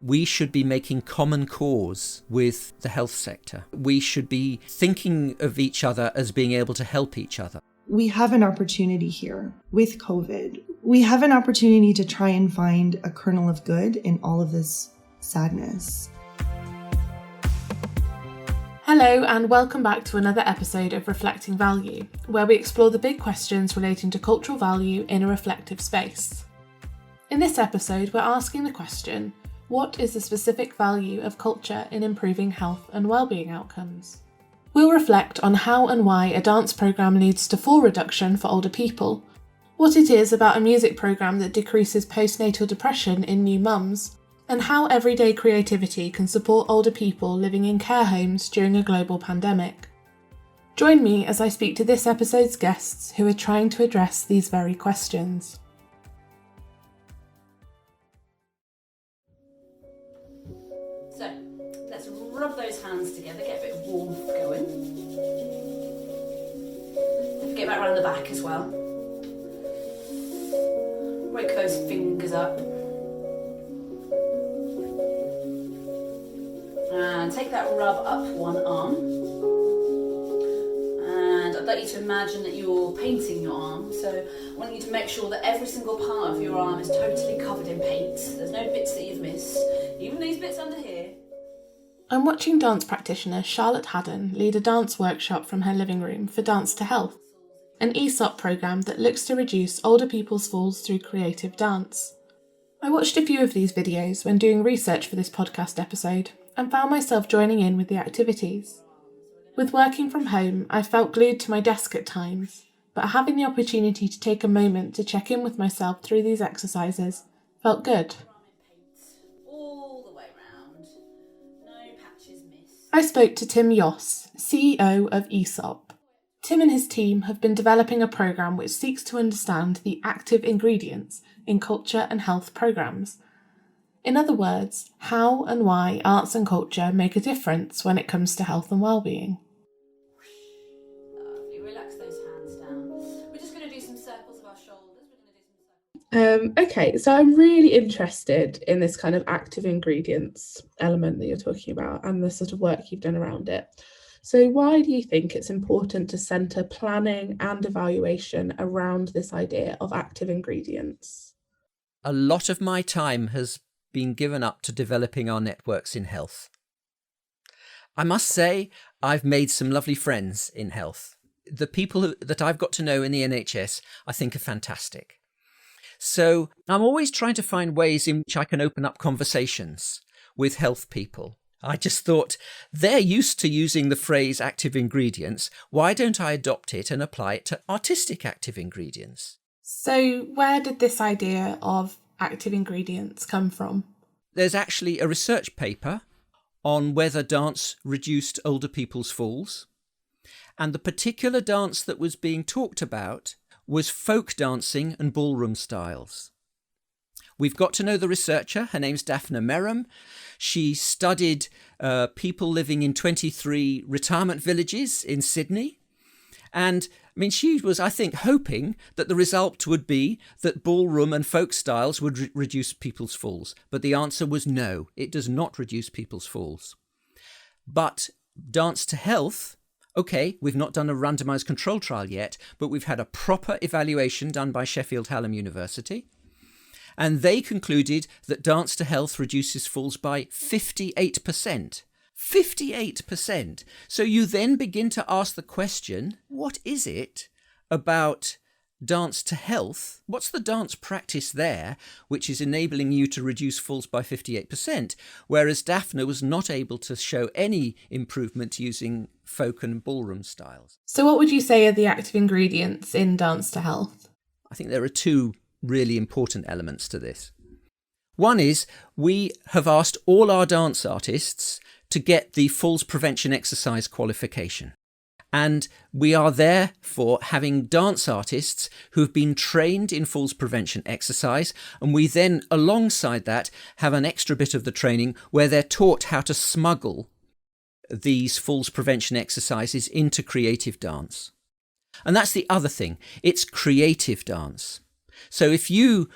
We should be making common cause with the health sector. We should be thinking of each other as being able to help each other. We have an opportunity here with COVID. We have an opportunity to try and find a kernel of good in all of this sadness. Hello and welcome back to another episode of Reflecting Value, where we explore the big questions relating to cultural value in a reflective space. In this episode, we're asking the question, what is the specific value of culture in improving health and wellbeing outcomes? We'll reflect on how and why a dance programme leads to fall reduction for older people, what it is about a music programme that decreases postnatal depression in new mums, and how everyday creativity can support older people living in care homes during a global pandemic. Join me as I speak to this episode's guests who are trying to address these very questions. So, let's rub those hands together, get a bit of warmth going. Get back around the back as well. Wake those fingers up. And take that rub up one arm. And I'd like you to imagine that you're painting your arm. So I want you to make sure that every single part of your arm is totally covered in paint. There's no bits that you've missed. Even these bits under here. I'm watching dance practitioner Charlotte Haddon lead a dance workshop from her living room for Dance to Health, an ESOP programme that looks to reduce older people's falls through creative dance. I watched a few of these videos when doing research for this podcast episode and found myself joining in with the activities. With working from home, I felt glued to my desk at times, but having the opportunity to take a moment to check in with myself through these exercises felt good. I spoke to Tim Yoss, CEO of ESOP. Tim and his team have been developing a programme which seeks to understand the active ingredients in culture and health programmes. In other words, how and why arts and culture make a difference when it comes to health and well-being. Lovely, relax those hands down. We're just going to do some circles of our shoulders. Okay, so I'm really interested in this kind of active ingredients element that you're talking about and the sort of work you've done around it. So why do you think it's important to centre planning and evaluation around this idea of active ingredients? A lot of my time has been given up to developing our networks in health. I must say, I've made some lovely friends in health. The people that I've got to know in the NHS, I think, are fantastic. So I'm always trying to find ways in which I can open up conversations with health people. I just thought, they're used to using the phrase active ingredients. Why don't I adopt it and apply it to artistic active ingredients? So where did this idea of active ingredients come from? There's actually a research paper on whether dance reduced older people's falls. And the particular dance that was being talked about was folk dancing and ballroom styles. We've got to know the researcher. Her name's Daphna Merrim. She studied people living in 23 retirement villages in Sydney. And she was, I think, hoping that the result would be that ballroom and folk styles would reduce people's falls. But the answer was no, it does not reduce people's falls. But Dance to Health, okay, we've not done a randomised control trial yet, but we've had a proper evaluation done by Sheffield Hallam University. And they concluded that Dance to Health reduces falls by 58%. 58%. So you then begin to ask the question, what is it about Dance to Health? What's the dance practice there which is enabling you to reduce falls by 58%? Whereas Daphna was not able to show any improvement using folk and ballroom styles. So what would you say are the active ingredients in Dance to Health? I think there are two really important elements to this. One is we have asked all our dance artists to get the falls prevention exercise qualification. And we are therefore having dance artists who've been trained in falls prevention exercise. And we then, alongside that, have an extra bit of the training where they're taught how to smuggle these falls prevention exercises into creative dance. And that's the other thing. It's creative dance. So if you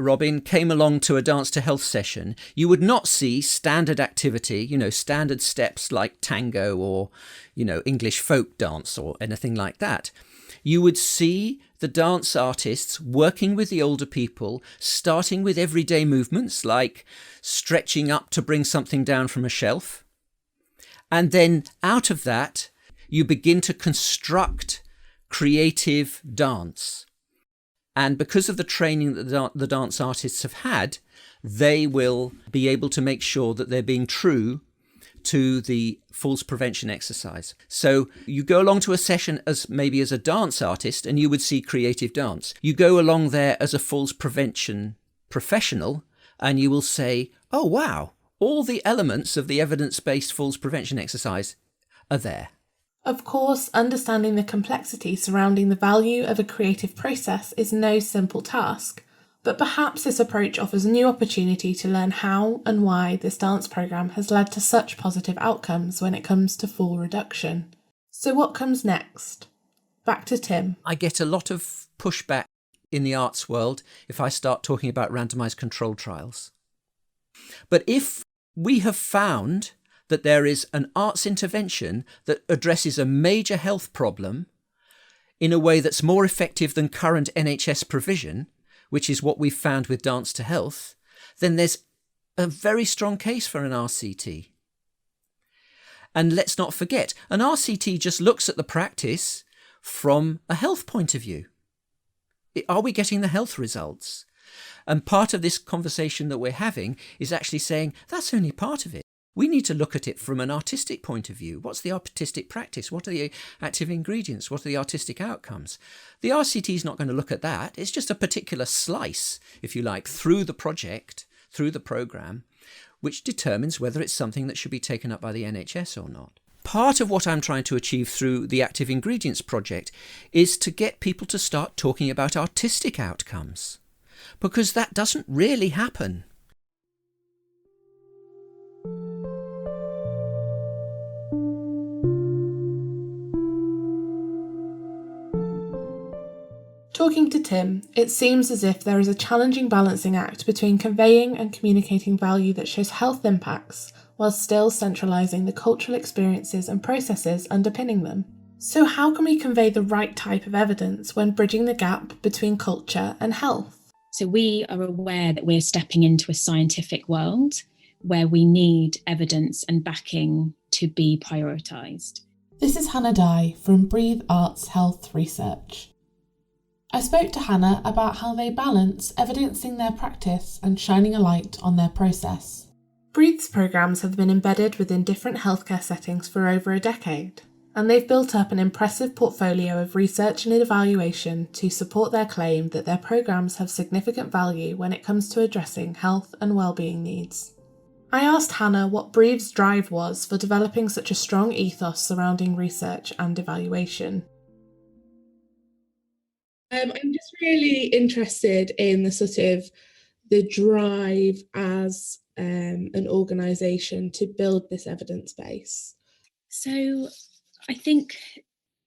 Robin, came along to a Dance to Health session, you would not see standard activity, standard steps like tango or, English folk dance or anything like that. You would see the dance artists working with the older people, starting with everyday movements like stretching up to bring something down from a shelf. And then out of that, you begin to construct creative dance. And because of the training that the dance artists have had, they will be able to make sure that they're being true to the falls prevention exercise. So you go along to a session as a dance artist and you would see creative dance. You go along there as a falls prevention professional and you will say, oh wow, all the elements of the evidence-based falls prevention exercise are there. Of course, understanding the complexity surrounding the value of a creative process is no simple task, but perhaps this approach offers a new opportunity to learn how and why this dance programme has led to such positive outcomes when it comes to fall reduction. So what comes next? Back to Tim. I get a lot of pushback in the arts world if I start talking about randomised controlled trials. But if we have found that there is an arts intervention that addresses a major health problem in a way that's more effective than current NHS provision, which is what we've found with Dance to Health, then there's a very strong case for an RCT. And let's not forget, an RCT just looks at the practice from a health point of view. Are we getting the health results? And part of this conversation that we're having is actually saying that's only part of it. We need to look at it from an artistic point of view. What's the artistic practice? What are the active ingredients? What are the artistic outcomes? The RCT is not going to look at that. It's just a particular slice, if you like, through the project, through the programme, which determines whether it's something that should be taken up by the NHS or not. Part of what I'm trying to achieve through the Active Ingredients project is to get people to start talking about artistic outcomes, because that doesn't really happen. Talking to Tim, it seems as if there is a challenging balancing act between conveying and communicating value that shows health impacts, while still centralising the cultural experiences and processes underpinning them. So how can we convey the right type of evidence when bridging the gap between culture and health? So we are aware that we're stepping into a scientific world where we need evidence and backing to be prioritised. This is Hannah Dye from Breathe Arts Health Research. I spoke to Hannah about how they balance evidencing their practice and shining a light on their process. Breathe's programmes have been embedded within different healthcare settings for over a decade, and they've built up an impressive portfolio of research and evaluation to support their claim that their programmes have significant value when it comes to addressing health and wellbeing needs. I asked Hannah what Breathe's drive was for developing such a strong ethos surrounding research and evaluation. I'm just really interested in the drive as an organisation to build this evidence base. So I think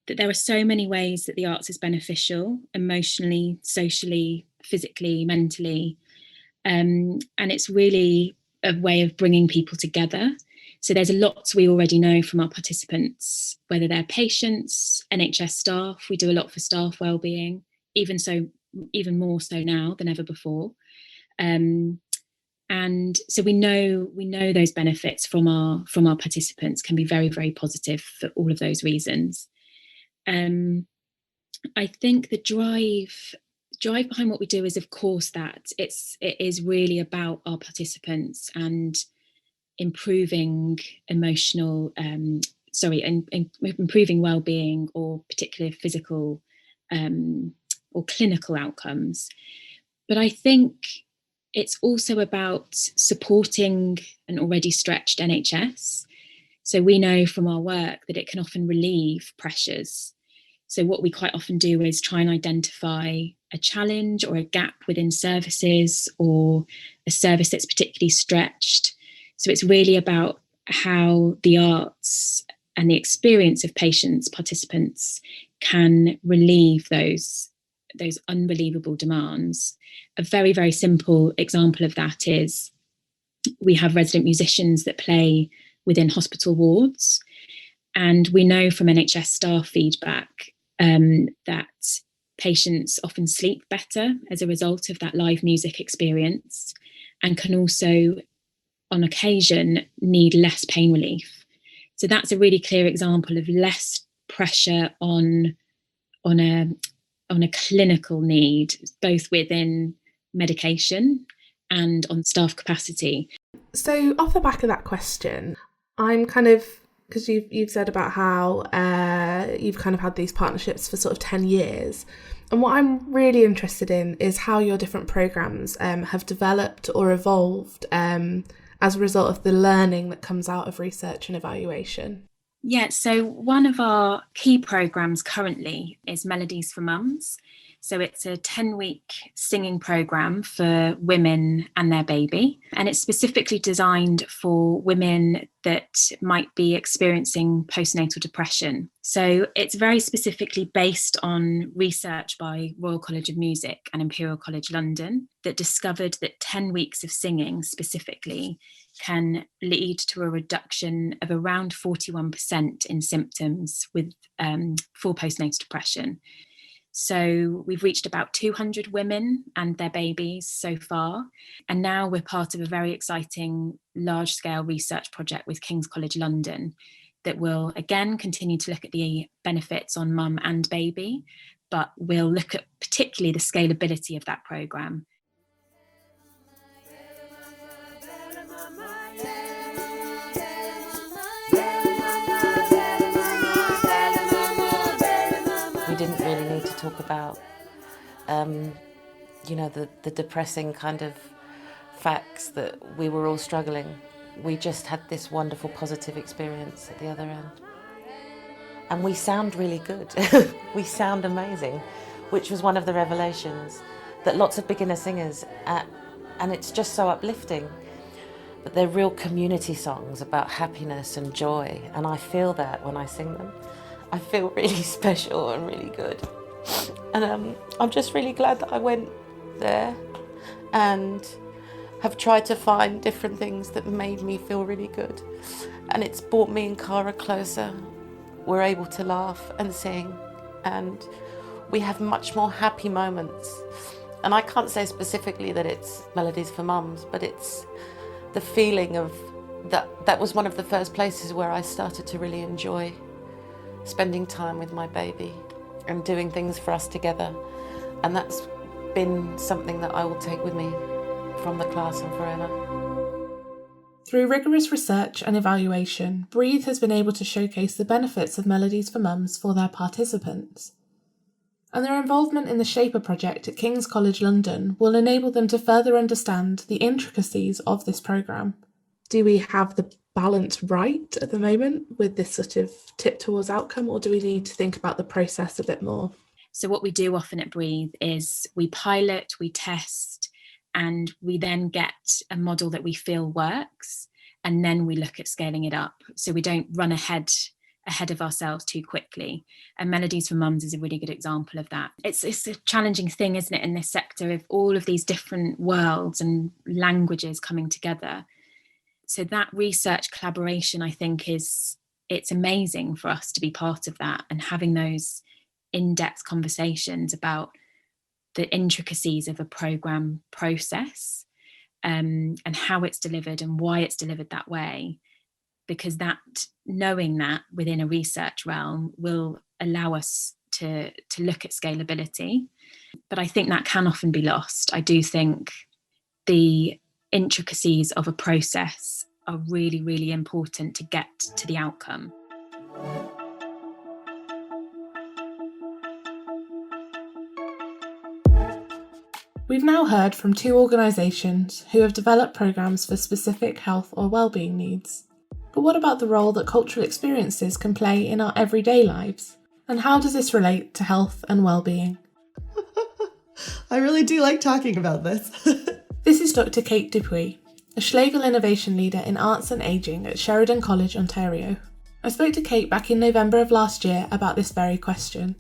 that there are so many ways that the arts is beneficial, emotionally, socially, physically, mentally, and it's really a way of bringing people together. So there's a lot we already know from our participants, whether they're patients, NHS staff. We do a lot for staff wellbeing, even more so now than ever before. And so we know those benefits from our participants can be very, very positive for all of those reasons. I think the drive behind what we do is, of course, that it is really about our participants and improving improving well-being or particular physical or clinical outcomes. But I think it's also about supporting an already stretched NHS. So we know from our work that it can often relieve pressures. So what we quite often do is try and identify a challenge or a gap within services or a service that's particularly stretched. So it's really about how the arts and the experience of patients, participants can relieve those those unbelievable demands. A very, very simple example of that is we have resident musicians that play within hospital wards. And we know from NHS staff feedback that patients often sleep better as a result of that live music experience, and can also, on occasion, need less pain relief. So that's a really clear example of less pressure on a clinical need, both within medication and on staff capacity. So off the back of that question, I'm kind of, because you've said about how you've kind of had these partnerships for sort of 10 years. And what I'm really interested in is how your different programmes have developed or evolved as a result of the learning that comes out of research and evaluation. Yeah, so one of our key programmes currently is Melodies for Mums. So it's a 10-week singing programme for women and their baby. And it's specifically designed for women that might be experiencing postnatal depression. So it's very specifically based on research by Royal College of Music and Imperial College London that discovered that 10 weeks of singing specifically can lead to a reduction of around 41% in symptoms with for postnatal depression. So we've reached about 200 women and their babies so far. And now we're part of a very exciting large-scale research project with King's College London that will, again, continue to look at the benefits on mum and baby, but we'll look at particularly the scalability of that programme. We didn't really need to talk about, the depressing kind of facts that we were all struggling. We just had this wonderful positive experience at the other end. And we sound really good. We sound amazing, which was one of the revelations that lots of beginner singers, and it's just so uplifting, but they're real community songs about happiness and joy, and I feel that when I sing them. I feel really special and really good. And I'm just really glad that I went there and have tried to find different things that made me feel really good. And it's brought me and Cara closer. We're able to laugh and sing, and we have much more happy moments. And I can't say specifically that it's Melodies for Mums, but it's the feeling of that was one of the first places where I started to really enjoy spending time with my baby and doing things for us together. And that's been something that I will take with me from the class and forever. Through rigorous research and evaluation, Breathe has been able to showcase the benefits of Melodies for Mums for their participants. And their involvement in the Shaper project at King's College London will enable them to further understand the intricacies of this programme. Do we have the balance right at the moment with this sort of tip towards outcome, or do we need to think about the process a bit more? So what we do often at Breathe is we pilot, we test, and we then get a model that we feel works, and then we look at scaling it up. So we don't run ahead of ourselves too quickly. And Melodies for Mums is a really good example of that. It's a challenging thing, isn't it, in this sector, of all of these different worlds and languages coming together. So that research collaboration, I think, it's amazing for us to be part of that and having those in-depth conversations about the intricacies of a programme process and how it's delivered and why it's delivered that way, because that knowing that within a research realm will allow us to look at scalability. But I think that can often be lost. I do think the intricacies of a process are really, really important to get to the outcome. We've now heard from 2 organisations who have developed programmes for specific health or wellbeing needs. But what about the role that cultural experiences can play in our everyday lives? And how does this relate to health and wellbeing? I really do like talking about this. This is Dr. Kate Dupuy, a Schlegel Innovation Leader in Arts and Ageing at Sheridan College, Ontario. I spoke to Kate back in November of last year about this very question.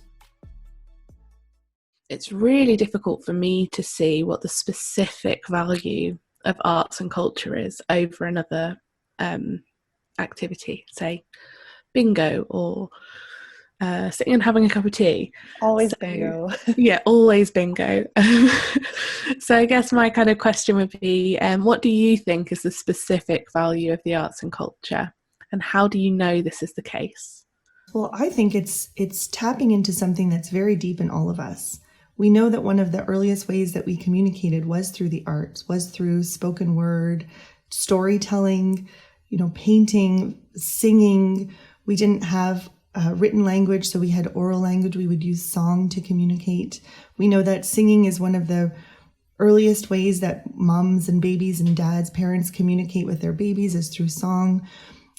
it's really difficult for me to see what the specific value of arts and culture is over another activity, say bingo or sitting and having a cup of tea. Always So, bingo. Yeah, always bingo. So I guess my kind of question would be, what do you think is the specific value of the arts and culture, and how do you know this is the case? Well, I think it's tapping into something that's very deep in all of us. We know that one of the earliest ways that we communicated was through the arts, was through spoken word, storytelling, painting, singing. We didn't have written language, so we had oral language. We would use song to communicate. We know that singing is one of the earliest ways that moms and babies and dads, parents communicate with their babies is through song.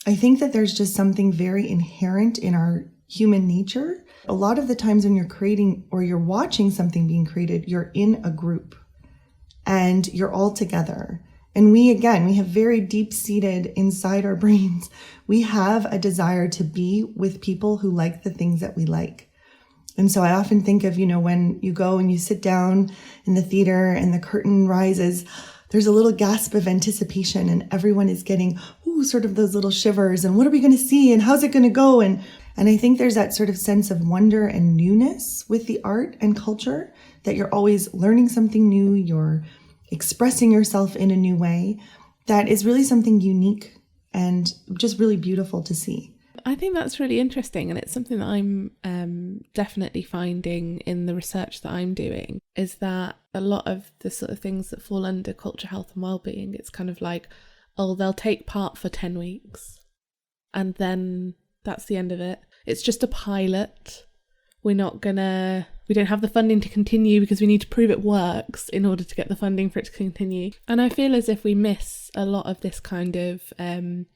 I think that there's just something very inherent in our human nature. A lot of the times when you're creating or you're watching something being created, you're in a group and you're all together. And we have very deep-seated inside our brains, we have a desire to be with people who like the things that we like. And so I often think of, when you go and you sit down in the theater and the curtain rises, there's a little gasp of anticipation and everyone is getting, sort of those little shivers and what are we going to see and how's it going to go? And I think there's that sort of sense of wonder and newness with the art and culture, that you're always learning something new, you're expressing yourself in a new way. That is really something unique and just really beautiful to see. I think that's really interesting, and it's something that I'm definitely finding in the research that I'm doing, is that a lot of the sort of things that fall under culture, health and wellbeing, it's kind of like, they'll take part for 10 weeks and then that's the end of it. It's just a pilot. We don't have the funding to continue because we need to prove it works in order to get the funding for it to continue. And I feel as if we miss a lot of this kind of the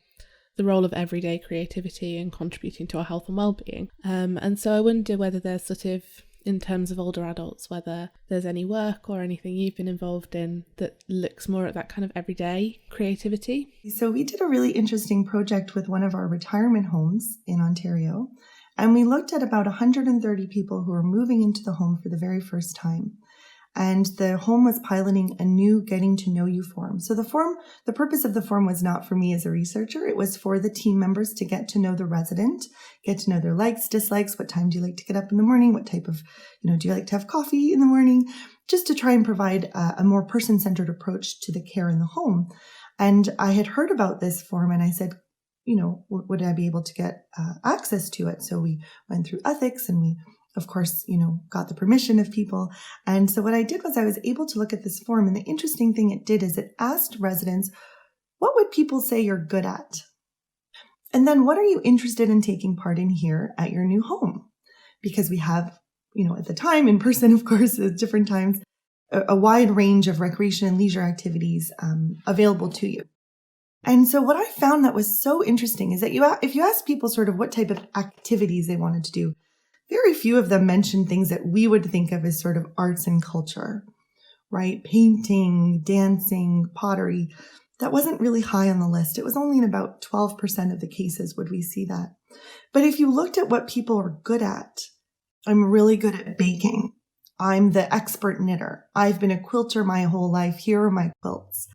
role of everyday creativity and contributing to our health and well-being. And so I wonder whether there's sort of, in terms of older adults, whether there's any work or anything you've been involved in that looks more at that kind of everyday creativity. So we did a really interesting project with one of our retirement homes in Ontario, and we looked at about 130 people who were moving into the home for the very first time. And the home was piloting a new getting to know you form. So the purpose of the form was not for me as a researcher. It was for the team members to get to know the resident, get to know their likes, dislikes, what time do you like to get up in the morning, what type of, do you like to have coffee in the morning, just to try and provide a more person-centered approach to the care in the home. And I had heard about this form and I said, would I be able to get access to it? So we went through ethics and we, of course, got the permission of people. And so what I did was I was able to look at this form. And the interesting thing it did is it asked residents, what would people say you're good at? And then what are you interested in taking part in here at your new home? Because we have, at the time in person, of course, at different times, a wide range of recreation and leisure activities available to you. And so what I found that was so interesting is that if you ask people sort of what type of activities they wanted to do, very few of them mentioned things that we would think of as sort of arts and culture, right? Painting, dancing, pottery. That wasn't really high on the list. It was only in about 12% of the cases would we see that. But if you looked at what people are good at, I'm really good at baking. I'm the expert knitter. I've been a quilter my whole life. Here are my quilts.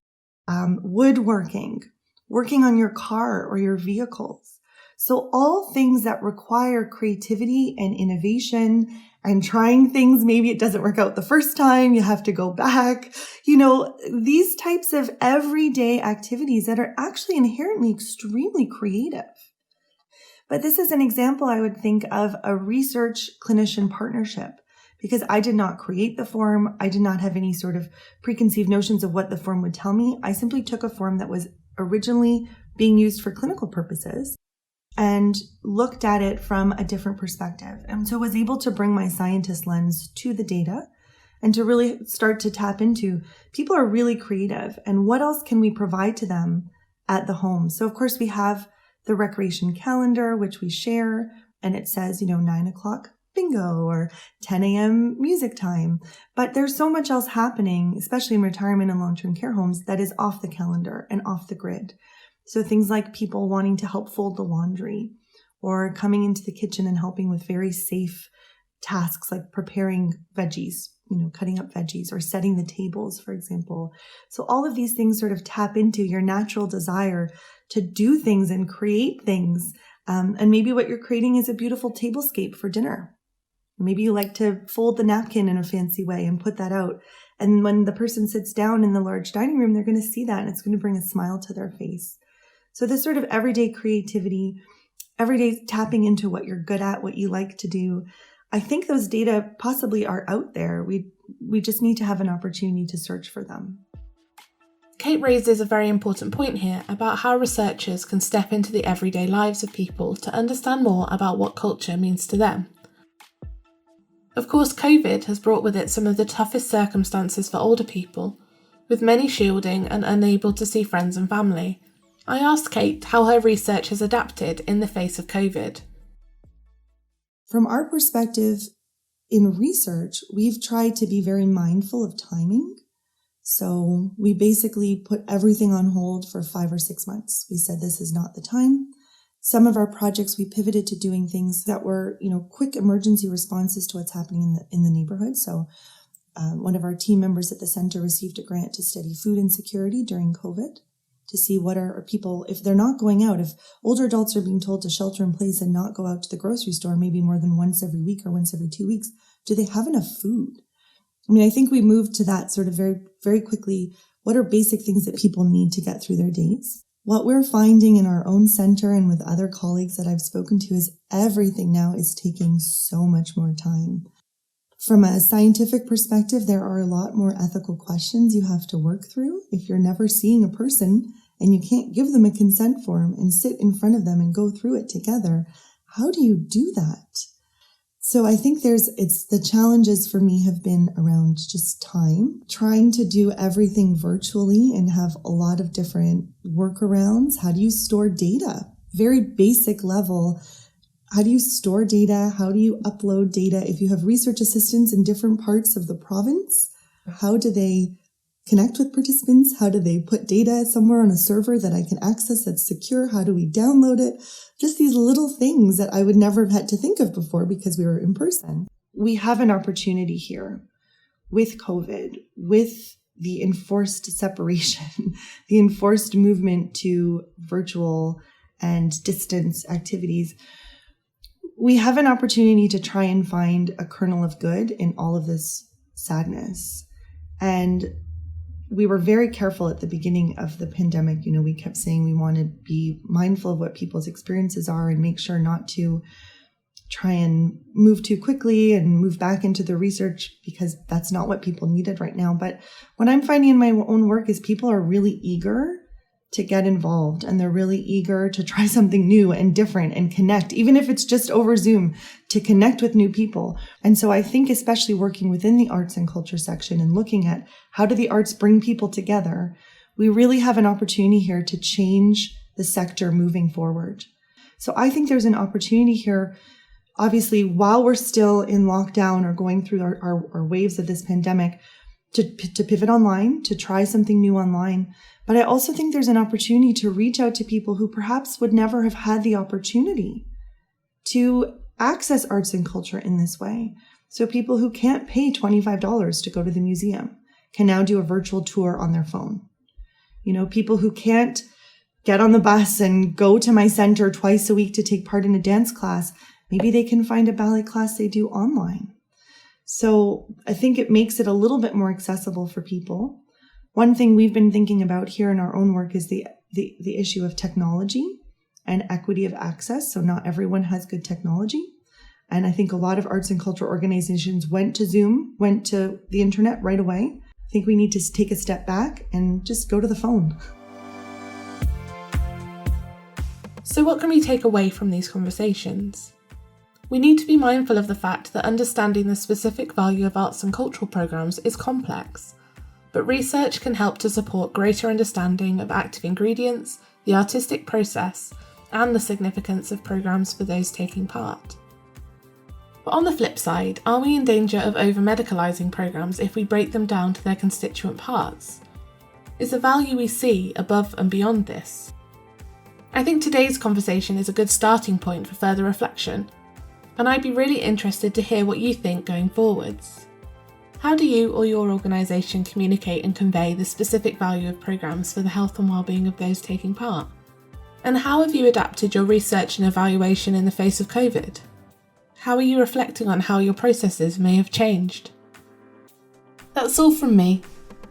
Woodworking, working on your car or your vehicles. So all things that require creativity and innovation and trying things, maybe it doesn't work out the first time, you have to go back, these types of everyday activities that are actually inherently extremely creative. But this is an example I would think of a research clinician partnership, because I did not create the form. I did not have any sort of preconceived notions of what the form would tell me. I simply took a form that was originally being used for clinical purposes and looked at it from a different perspective. And so was able to bring my scientist lens to the data and to really start to tap into people are really creative and what else can we provide to them at the home. So of course we have the recreation calendar, which we share, and it says, 9 o'clock bingo or 10 a.m. music time. But there's so much else happening, especially in retirement and long-term care homes, that is off the calendar and off the grid. So things like people wanting to help fold the laundry or coming into the kitchen and helping with very safe tasks like preparing veggies, cutting up veggies or setting the tables, for example. So all of these things sort of tap into your natural desire to do things and create things. And maybe what you're creating is a beautiful tablescape for dinner. Maybe you like to fold the napkin in a fancy way and put that out. And when the person sits down in the large dining room, they're going to see that and it's going to bring a smile to their face. So this sort of everyday creativity, everyday tapping into what you're good at, what you like to do, I think those data possibly are out there. We just need to have an opportunity to search for them. Kate raises a very important point here about how researchers can step into the everyday lives of people to understand more about what culture means to them. Of course, COVID has brought with it some of the toughest circumstances for older people, with many shielding and unable to see friends and family. I asked Kate how her research has adapted in the face of COVID. From our perspective, in research, we've tried to be very mindful of timing. So we basically put everything on hold for 5 or 6 months. We said this is not the time. Some of our projects, we pivoted to doing things that were, quick emergency responses to what's happening in the neighborhood. So one of our team members at the center received a grant to study food insecurity during COVID, to see what are people, if they're not going out, if older adults are being told to shelter in place and not go out to the grocery store maybe more than once every week or once every 2 weeks, do they have enough food? I think we moved to that sort of very, very quickly. What are basic things that people need to get through their days? What we're finding in our own center and with other colleagues that I've spoken to is everything now is taking so much more time. From a scientific perspective, there are a lot more ethical questions you have to work through. If you're never seeing a person and you can't give them a consent form and sit in front of them and go through it together, how do you do that? So I think the challenges for me have been around just time, trying to do everything virtually and have a lot of different workarounds. How do you store data? Very basic level. How do you store data? How do you upload data? If you have research assistants in different parts of the province, how do they connect with participants? How do they put data somewhere on a server that I can access that's secure? How do we download it? Just these little things that I would never have had to think of before because we were in person. We have an opportunity here with COVID, with the enforced separation, the enforced movement to virtual and distance activities. We have an opportunity to try and find a kernel of good in all of this sadness. And we were very careful at the beginning of the pandemic. We kept saying we want to be mindful of what people's experiences are and make sure not to try and move too quickly and move back into the research because that's not what people needed right now. But what I'm finding in my own work is people are really eager to get involved and they're really eager to try something new and different and connect, even if it's just over Zoom, to connect with new people. And so I think especially working within the arts and culture section and looking at how do the arts bring people together, we really have an opportunity here to change the sector moving forward. So I think there's an opportunity here, obviously, while we're still in lockdown or going through our waves of this pandemic, to pivot online, to try something new online. But I also think there's an opportunity to reach out to people who perhaps would never have had the opportunity to access arts and culture in this way. So people who can't pay $25 to go to the museum can now do a virtual tour on their phone. People who can't get on the bus and go to my center twice a week to take part in a dance class, maybe they can find a ballet class they do online. So I think it makes it a little bit more accessible for people. One thing we've been thinking about here in our own work is the issue of technology and equity of access. So not everyone has good technology. And I think a lot of arts and culture organizations went to Zoom, went to the internet right away. I think we need to take a step back and just go to the phone. So what can we take away from these conversations? We need to be mindful of the fact that understanding the specific value of arts and cultural programmes is complex, but research can help to support greater understanding of active ingredients, the artistic process, and the significance of programmes for those taking part. But on the flip side, are we in danger of over-medicalising programmes if we break them down to their constituent parts? Is the value we see above and beyond this? I think today's conversation is a good starting point for further reflection. and I'd be really interested to hear what you think going forwards. How do you or your organisation communicate and convey the specific value of programmes for the health and wellbeing of those taking part? And how have you adapted your research and evaluation in the face of COVID? How are you reflecting on how your processes may have changed? That's all from me.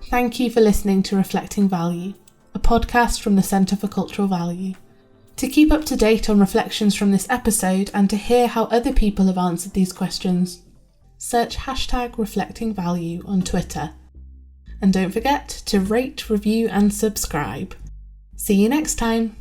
Thank you for listening to Reflecting Value, a podcast from the Centre for Cultural Value. To keep up to date on reflections from this episode and to hear how other people have answered these questions, search #ReflectingValue on Twitter. And don't forget to rate, review and subscribe. See you next time.